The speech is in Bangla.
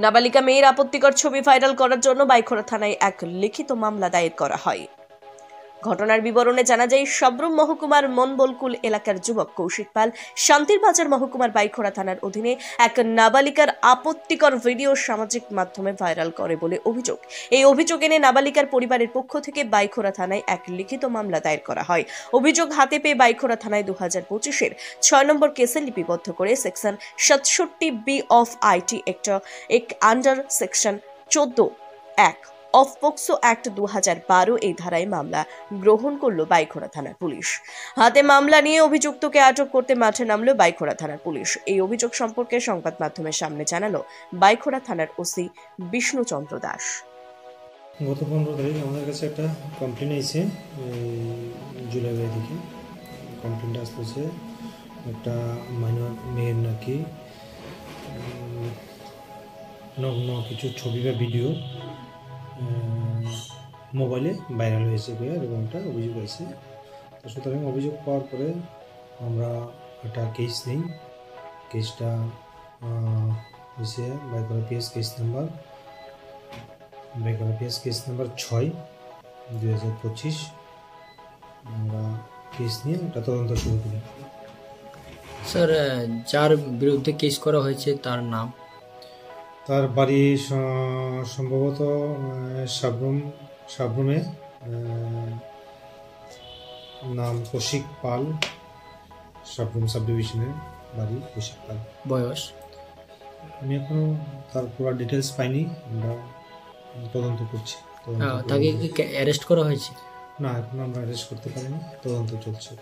নাবালিকা মেয়ের আপত্তিকর ছবি ভাইরাল করার জন্য বাইখোরা থানায় এক লিখিত মামলা দায়ের করা হয়। ঘটনার বিবরণে জানা যায়, সাব্রুম মহকুমার মনবলকুল এলাকার যুবক কৌশিক পাল শান্তির বাজার মহকুমার বাইখোরা থানার অধীনে এক নাবালিকার আপত্তিকর ভিডিও সামাজিক মাধ্যমে ভাইরাল করে বলে অভিযোগ। এই অভিযোগ এনে নাবালিকার পরিবারের পক্ষ থেকে বাইখোরা থানায় এক লিখিত মামলা দায়ের করা হয়। অভিযোগ হাতে পেয়ে বাইখোরা থানায় 2025-এর 6 নম্বর কেসে লিপিবদ্ধ করে সেকশন 67B অফ আইটি এক under section 14(1) of POCSO act 2012 এই ধারায় মামলা গ্রহণ করল বাইখোরা থানার পুলিশ। হাতে মামলা নিয়ে অভিযুক্তকে আটক করতে মাঠে নামল বাইখোরা থানার পুলিশ। এই অভিযোগ সম্পর্কে সংবাদ মাধ্যমের সামনে জানালো বাইখোরা থানার ওসি বিষ্ণুচন্দ্র দাস। গত 15 তারিখ আমাদের কাছে একটা কমপ্লেন এসেছে জুলাই থেকে। কমপ্লেনটা আসতেছে একটা মাইনর মেয়ের নাকি নগ্ন কিছু ছবি বা ভিডিও মোবাইলে ভাইরাল হয়েছে এবং একটা অভিযোগ হয়েছে। তো সুতরাং অভিযোগ পাওয়ার পরে আমরা একটা কেস নিই। কেসটা হয়েছে বাইখোরা পিএস কেস নাম্বার 6/2025। আমরা কেস নিয়ে একটা তদন্ত শুরু করি। স্যার, যার বিরুদ্ধে কেস করা হয়েছে তার নাম? তার বাড়ি সম্ভবত সাব্রুমে, নাম কৌশিক পাল, সাব্রুম সাব ডিভিশনের বাড়ি কৌশিক পাল। বয়স? আমি এখনো তার পুরো ডিটেলস পাইনি, আমরা তদন্ত করছি। তাকে কি অ্যারেস্ট করা হয়েছে? না, এখন আমরা অ্যারেস্ট করতে পারিনি, তদন্ত চলছে।